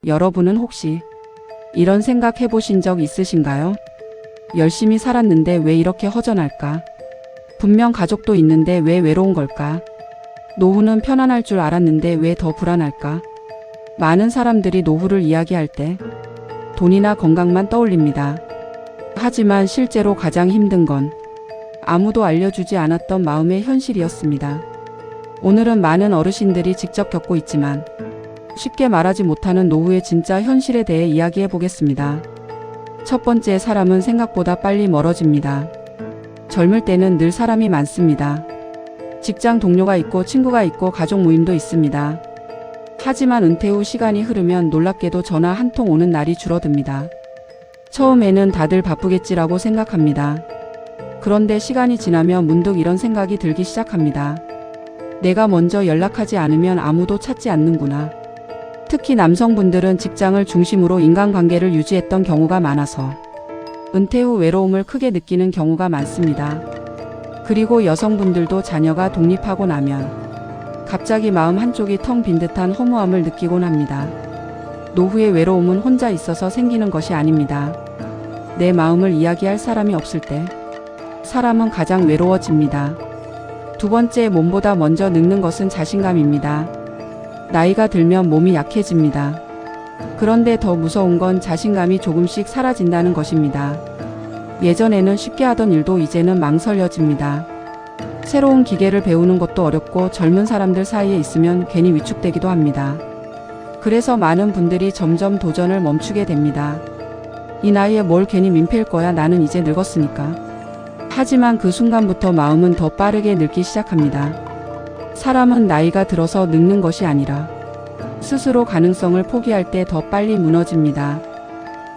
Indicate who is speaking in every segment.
Speaker 1: 여러분은 혹시 이런 생각 해보신 적 있으신가요? 열심히 살았는데 왜 이렇게 허전할까? 분명 가족도 있는데 왜 외로운 걸까? 노후는 편안할 줄 알았는데 왜 더 불안할까? 많은 사람들이 노후를 이야기할 때 돈이나 건강만 떠올립니다. 하지만 실제로 가장 힘든 건 아무도 알려주지 않았던 마음의 현실이었습니다. 오늘은 많은 어르신들이 직접 겪고 있지만 쉽게 말하지 못하는 노후의 진짜 현실에 대해 이야기해 보겠습니다. 첫 번째, 사람은 생각보다 빨리 멀어집니다. 젊을 때는 늘 사람이 많습니다. 직장 동료가 있고 친구가 있고 가족 모임도 있습니다. 하지만 은퇴 후 시간이 흐르면 놀랍게도 전화 한 통 오는 날이 줄어듭니다. 처음에는 다들 바쁘겠지라고 생각합니다. 그런데 시간이 지나면 문득 이런 생각이 들기 시작합니다. 내가 먼저 연락하지 않으면 아무도 찾지 않는구나. 특히 남성분들은 직장을 중심으로 인간관계를 유지했던 경우가 많아서 은퇴 후 외로움을 크게 느끼는 경우가 많습니다. 그리고 여성분들도 자녀가 독립하고 나면 갑자기 마음 한쪽이 텅 빈 듯한 허무함을 느끼곤 합니다. 노후의 외로움은 혼자 있어서 생기는 것이 아닙니다. 내 마음을 이야기할 사람이 없을 때 사람은 가장 외로워집니다. 두 번째, 몸보다 먼저 늙는 것은 자신감입니다. 나이가 들면 몸이 약해집니다. 그런데 더 무서운 건 자신감이 조금씩 사라진다는 것입니다. 예전에는 쉽게 하던 일도 이제는 망설여집니다. 새로운 기계를 배우는 것도 어렵고 젊은 사람들 사이에 있으면 괜히 위축되기도 합니다. 그래서 많은 분들이 점점 도전을 멈추게 됩니다. 이 나이에 뭘 괜히 민폐일 거야, 나는 이제 늙었으니까. 하지만 그 순간부터 마음은 더 빠르게 늙기 시작합니다. 사람은 나이가 들어서 늙는 것이 아니라 스스로 가능성을 포기할 때 더 빨리 무너집니다.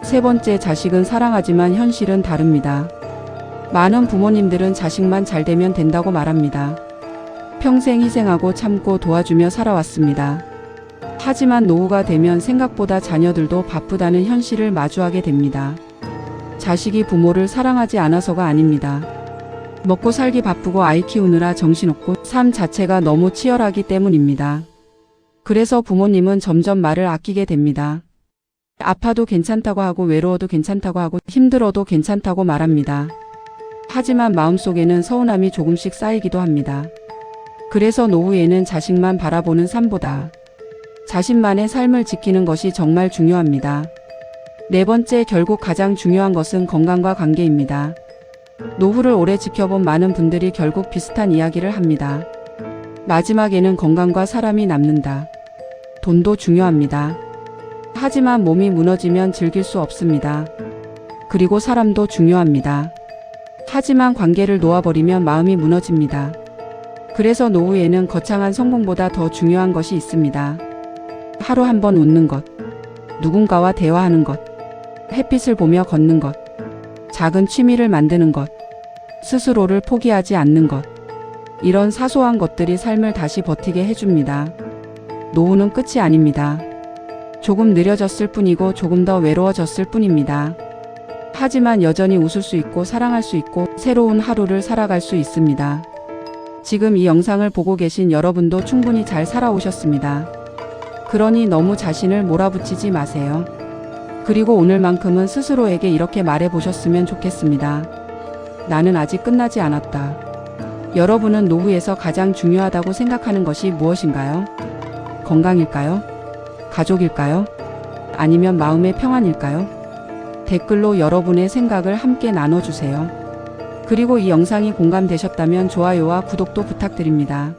Speaker 1: 세 번째, 자식은 사랑하지만 현실은 다릅니다. 많은 부모님들은 자식만 잘 되면 된다고 말합니다. 평생 희생하고 참고 도와주며 살아왔습니다. 하지만 노후가 되면 생각보다 자녀들도 바쁘다는 현실을 마주하게 됩니다. 자식이 부모를 사랑하지 않아서가 아닙니다. 먹고 살기 바쁘고 아이 키우느라 정신없고 삶 자체가 너무 치열하기 때문입니다. 그래서 부모님은 점점 말을 아끼게 됩니다. 아파도 괜찮다고 하고 외로워도 괜찮다고 하고 힘들어도 괜찮다고 말합니다. 하지만 마음속에는 서운함이 조금씩 쌓이기도 합니다. 그래서 노후에는 자식만 바라보는 삶보다 자신만의 삶을 지키는 것이 정말 중요합니다. 네 번째, 결국 가장 중요한 것은 건강과 관계입니다. 노후를 오래 지켜본 많은 분들이 결국 비슷한 이야기를 합니다. 마지막에는 건강과 사람이 남는다. 돈도 중요합니다. 하지만 몸이 무너지면 즐길 수 없습니다. 그리고 사람도 중요합니다. 하지만 관계를 놓아버리면 마음이 무너집니다. 그래서 노후에는 거창한 성공보다 더 중요한 것이 있습니다. 하루 한 번 웃는 것, 누군가와 대화하는 것, 햇빛을 보며 걷는 것, 작은 취미를 만드는 것, 스스로를 포기하지 않는 것. 이런 사소한 것들이 삶을 다시 버티게 해줍니다. 노후는 끝이 아닙니다. 조금 느려졌을 뿐이고 조금 더 외로워졌을 뿐입니다. 하지만 여전히 웃을 수 있고 사랑할 수 있고 새로운 하루를 살아갈 수 있습니다. 지금 이 영상을 보고 계신 여러분도 충분히 잘 살아오셨습니다. 그러니 너무 자신을 몰아붙이지 마세요. 그리고 오늘만큼은 스스로에게 이렇게 말해보셨으면 좋겠습니다. 나는 아직 끝나지 않았다. 여러분은 노후에서 가장 중요하다고 생각하는 것이 무엇인가요? 건강일까요? 가족일까요? 아니면 마음의 평안일까요? 댓글로 여러분의 생각을 함께 나눠주세요. 그리고 이 영상이 공감되셨다면 좋아요와 구독도 부탁드립니다.